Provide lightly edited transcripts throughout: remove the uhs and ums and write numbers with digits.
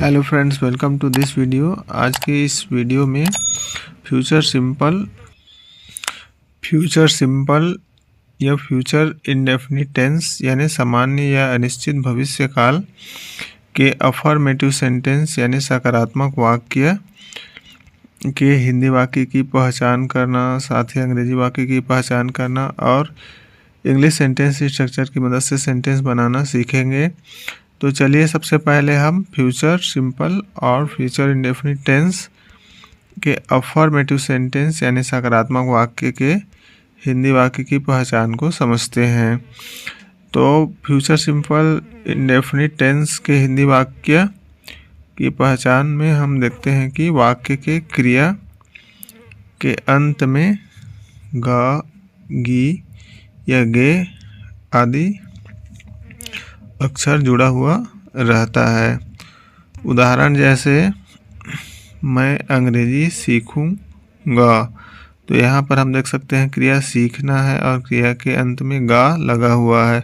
Hello friends, welcome to this video. आज के इस वीडियो में फ्यूचर सिंपल या फ्यूचर इंडेफिनिट टेंस यानी सामान्य या अनिश्चित भविष्य काल के अफर्मेटिव सेंटेंस यानी सकारात्मक वाक्य के हिंदी वाक्य की पहचान करना, साथ ही अंग्रेजी वाक्य की पहचान करना और इंग्लिश सेंटेंस स्ट्रक्चर की मदद से सेंटेंस बनाना सीखेंगे। तो चलिए सबसे पहले हम फ्यूचर सिंपल और फ्यूचर इंडेफिनिट टेंस के अफर्मेटिव सेंटेंस यानी सकारात्मक वाक्य के हिंदी वाक्य की पहचान को समझते हैं। तो फ्यूचर सिंपल इंडेफिनिट टेंस के हिंदी वाक्य की पहचान में हम देखते हैं कि वाक्य के क्रिया के अंत में ग, गी या गे आदि अक्षर जुड़ा हुआ रहता है। उदाहरण जैसे मैं अंग्रेजी सीखूंगा, तो यहाँ पर हम देख सकते हैं क्रिया सीखना है और क्रिया के अंत में गा लगा हुआ है।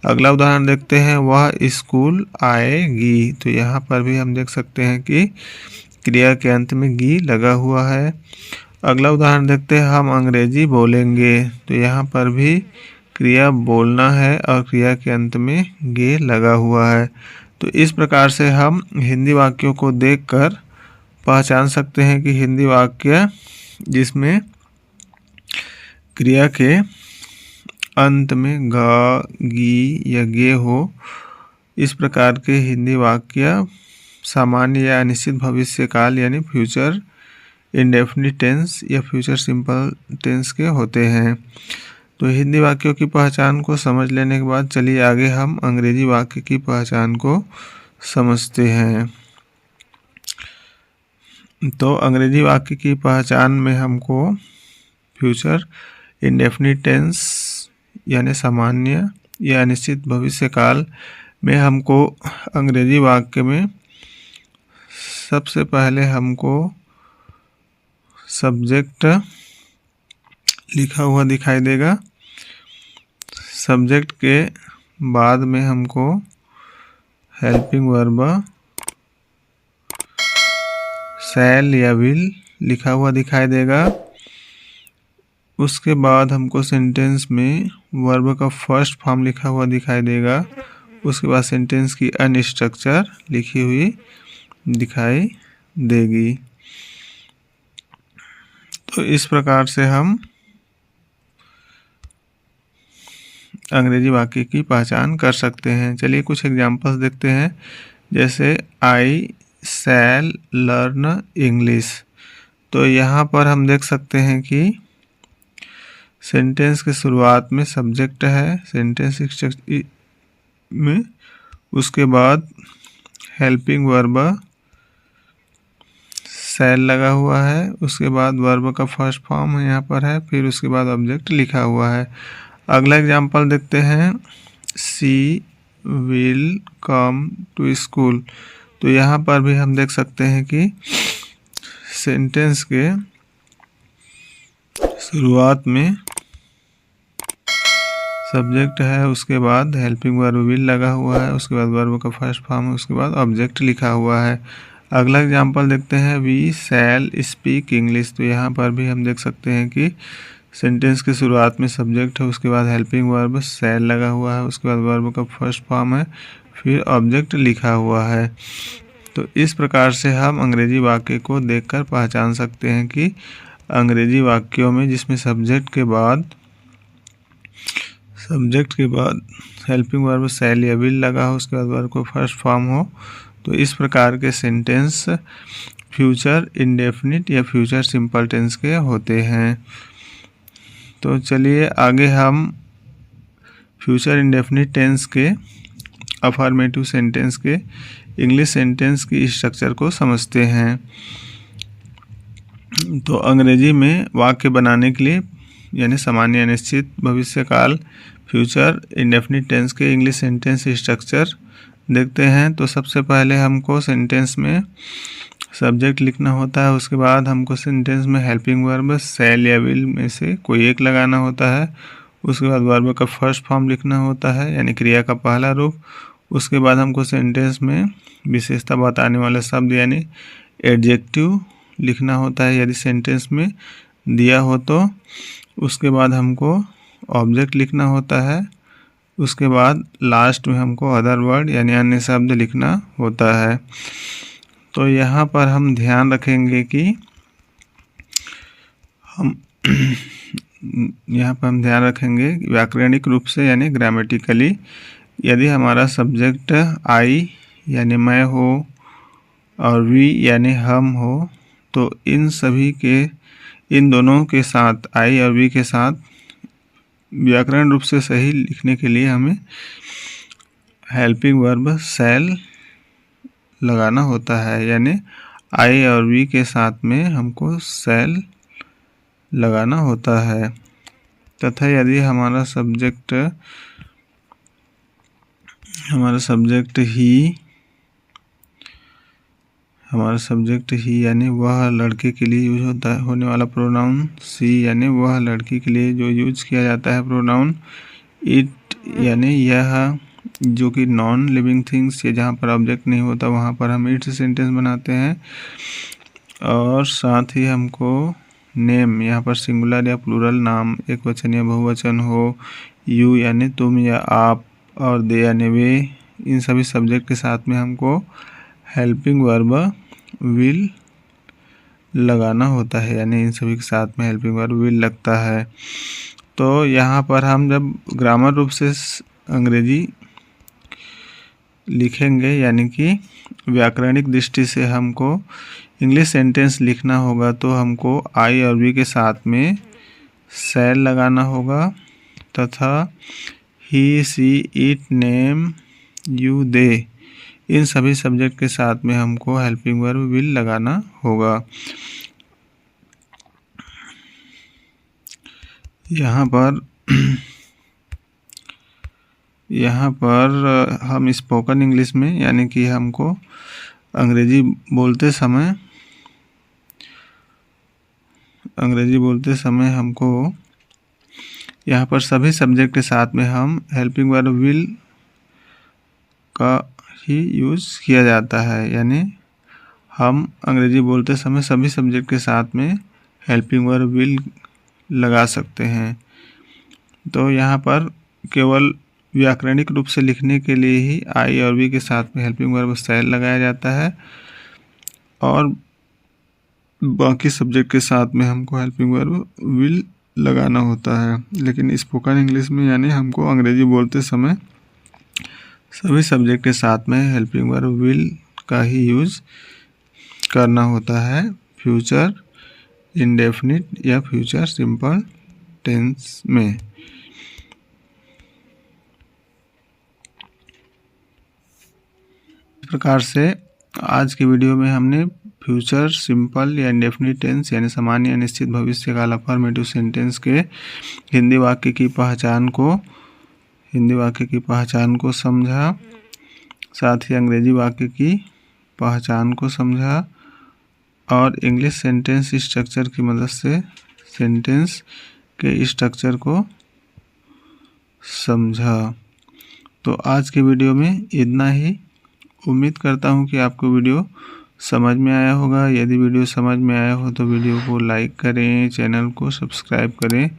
अगला उदाहरण देखते हैं वह स्कूल आएगी, तो यहाँ पर भी हम देख सकते हैं कि क्रिया के अंत में गी लगा हुआ है। अगला उदाहरण देखते हैं हम अंग्रेजी बोलेंगे, तो यहाँ पर भी क्रिया बोलना है और क्रिया के अंत में गे लगा हुआ है। तो इस प्रकार से हम हिंदी वाक्यों को देखकर पहचान सकते हैं कि हिंदी वाक्य जिसमें क्रिया के अंत में ग, गी या गे हो, इस प्रकार के हिंदी वाक्य सामान्य या अनिश्चित भविष्य काल यानी फ्यूचर इंडेफिनिट टेंस या फ्यूचर सिंपल टेंस के होते हैं। तो हिंदी वाक्यों की पहचान को समझ लेने के बाद चलिए आगे हम अंग्रेजी वाक्य की पहचान को समझते हैं। तो अंग्रेजी वाक्य की पहचान में हमको फ्यूचर इंडेफिनिट टेंस यानी सामान्य या अनिश्चित भविष्य काल में हमको अंग्रेजी वाक्य में सबसे पहले हमको सब्जेक्ट लिखा हुआ दिखाई देगा। सब्जेक्ट के बाद में हमको हेल्पिंग वर्ब शैल या विल लिखा हुआ दिखाई देगा। उसके बाद हमको सेंटेंस में वर्ब का फर्स्ट फॉर्म लिखा हुआ दिखाई देगा। उसके बाद सेंटेंस की अनस्ट्रक्चर लिखी हुई दिखाई देगी। तो इस प्रकार से हम अंग्रेजी वाक्य की पहचान कर सकते हैं। चलिए कुछ एग्जांपल्स देखते हैं। जैसे आई शैल लर्न इंग्लिश, तो यहाँ पर हम देख सकते हैं कि सेंटेंस के शुरुआत में सब्जेक्ट है सेंटेंस में, उसके बाद हेल्पिंग वर्ब शैल लगा हुआ है, उसके बाद वर्ब का फर्स्ट फॉर्म यहाँ पर है, फिर उसके बाद ऑब्जेक्ट लिखा हुआ है। अगला एग्जांपल देखते हैं she will come to school, तो यहाँ पर भी हम देख सकते हैं कि सेंटेंस के शुरुआत में सब्जेक्ट है, उसके बाद हेल्पिंग वर्ब विल लगा हुआ है, उसके बाद वर्ब का फर्स्ट फॉर्म है, उसके बाद ऑब्जेक्ट लिखा हुआ है। अगला एग्जांपल देखते हैं वी शैल स्पीक इंग्लिश, तो यहाँ पर भी हम देख सकते हैं कि सेंटेंस के शुरुआत में सब्जेक्ट है, उसके बाद हेल्पिंग वर्ब शैल लगा हुआ है, उसके बाद वर्ब का फर्स्ट फॉर्म है, फिर ऑब्जेक्ट लिखा हुआ है। तो इस प्रकार से हम अंग्रेजी वाक्य को देखकर पहचान सकते हैं कि अंग्रेजी वाक्यों में जिसमें सब्जेक्ट के बाद हेल्पिंग वर्ब शैल या विल लगा हो, उसके बाद वर्ब का फर्स्ट फॉर्म हो, तो इस प्रकार के सेंटेंस फ्यूचर इंडेफिनिट या फ्यूचर सिंपल टेंस के होते हैं। तो चलिए आगे हम फ्यूचर इंडेफिनिट टेंस के अफर्मेटिव सेंटेंस के इंग्लिश सेंटेंस की स्ट्रक्चर को समझते हैं। तो अंग्रेजी में वाक्य बनाने के लिए यानी सामान्य अनिश्चित भविष्य काल फ्यूचर इंडेफिनिट टेंस के इंग्लिश सेंटेंस स्ट्रक्चर देखते हैं। तो सबसे पहले हमको सेंटेंस में सब्जेक्ट लिखना होता है, उसके बाद हमको सेंटेंस में हेल्पिंग वर्ब शैल या विल में से कोई एक लगाना होता है, उसके बाद वर्ब का फर्स्ट फॉर्म लिखना होता है यानी क्रिया का पहला रूप, उसके बाद हमको सेंटेंस में विशेषता बताने वाला शब्द यानी एडजेक्टिव लिखना होता है यदि सेंटेंस में दिया हो तो। उसके बाद हमको ऑब्जेक्ट लिखना होता है। उसके बाद लास्ट में हमको अदर वर्ड यानी अन्य शब्द लिखना होता है। तो यहाँ पर हम ध्यान रखेंगे कि व्याकरणिक रूप से यानी ग्रामेटिकली यदि हमारा सब्जेक्ट आई यानी मैं हो और वी यानी हम हो तो इन दोनों के साथ आई और वी के साथ व्याकरण रूप से सही लिखने के लिए हमें हेल्पिंग वर्ब शैल लगाना होता है, यानी आई और वी के साथ में हमको शैल लगाना होता है। तथा यदि हमारा सब्जेक्ट ही यानी वह लड़के के लिए यूज होने वाला प्रोनाउन सी यानी वह लड़की के लिए जो यूज किया जाता है प्रोनाउन इट यानी यह, जो कि नॉन लिविंग थिंग्स या जहाँ पर ऑब्जेक्ट नहीं होता वहाँ पर हम इट से सेंटेंस बनाते हैं। और साथ ही हमको नेम यहाँ पर सिंगुलर या प्लूरल नाम एक वचन या बहुवचन हो, यू यानी तुम या आप और दे यानी वे, इन सभी सब्जेक्ट के साथ में हमको हेल्पिंग वर्ब विल लगाना होता है, यानी इन सभी के साथ में हेल्पिंग वर्ब विल लगता है। तो यहाँ पर हम जब ग्रामर रूप से अंग्रेजी लिखेंगे यानी कि व्याकरणिक दृष्टि से हमको इंग्लिश सेंटेंस लिखना होगा तो हमको आई और वी के साथ में शैल लगाना होगा तथा ही सी इट नेम यू दे, इन सभी सब्जेक्ट के साथ में हमको हेल्पिंग वर्ब विल लगाना होगा। यहाँ पर हम स्पोकन इंग्लिश में यानी कि हमको अंग्रेजी बोलते समय हमको यहाँ पर सभी सब्जेक्ट के साथ में हम हेल्पिंग वर्ब विल का ही यूज़ किया जाता है, यानी हम अंग्रेजी बोलते समय सभी सब्जेक्ट के साथ में हेल्पिंग वर्ब विल लगा सकते हैं। तो यहाँ पर केवल व्याकरणिक रूप से लिखने के लिए ही आई और वी के साथ में हेल्पिंग वर्ब शैल लगाया जाता है और बाकी सब्जेक्ट के साथ में हमको हेल्पिंग वर्ब विल लगाना होता है। लेकिन स्पोकन इंग्लिश में यानी हमको अंग्रेजी बोलते समय सभी सब्जेक्ट के साथ में हेल्पिंग वर्ब विल का ही यूज़ करना होता है फ्यूचर इंडेफिनिट या फ्यूचर सिंपल टेंस में। इस प्रकार से आज की वीडियो में हमने फ्यूचर सिंपल या इंडेफिनिट टेंस यानी सामान्य अनिश्चित भविष्य काल अफर्मेटिव सेंटेंस के हिंदी वाक्य की पहचान को समझा, साथ ही अंग्रेजी वाक्य की पहचान को समझा और इंग्लिश सेंटेंस स्ट्रक्चर की मदद से सेंटेंस के स्ट्रक्चर को समझा। तो आज के वीडियो में इतना ही। उम्मीद करता हूँ कि आपको वीडियो समझ में आया होगा। यदि वीडियो समझ में आया हो तो वीडियो को लाइक करें, चैनल को सब्सक्राइब करें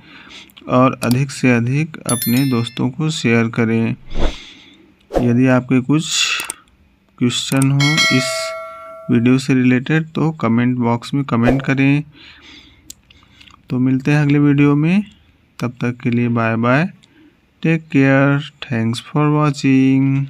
और अधिक से अधिक अपने दोस्तों को शेयर करें। यदि आपके कुछ क्वेश्चन हो इस वीडियो से रिलेटेड तो कमेंट बॉक्स में कमेंट करें। तो मिलते हैं अगले वीडियो में, तब तक के लिए bye bye, take care, thanks for watching.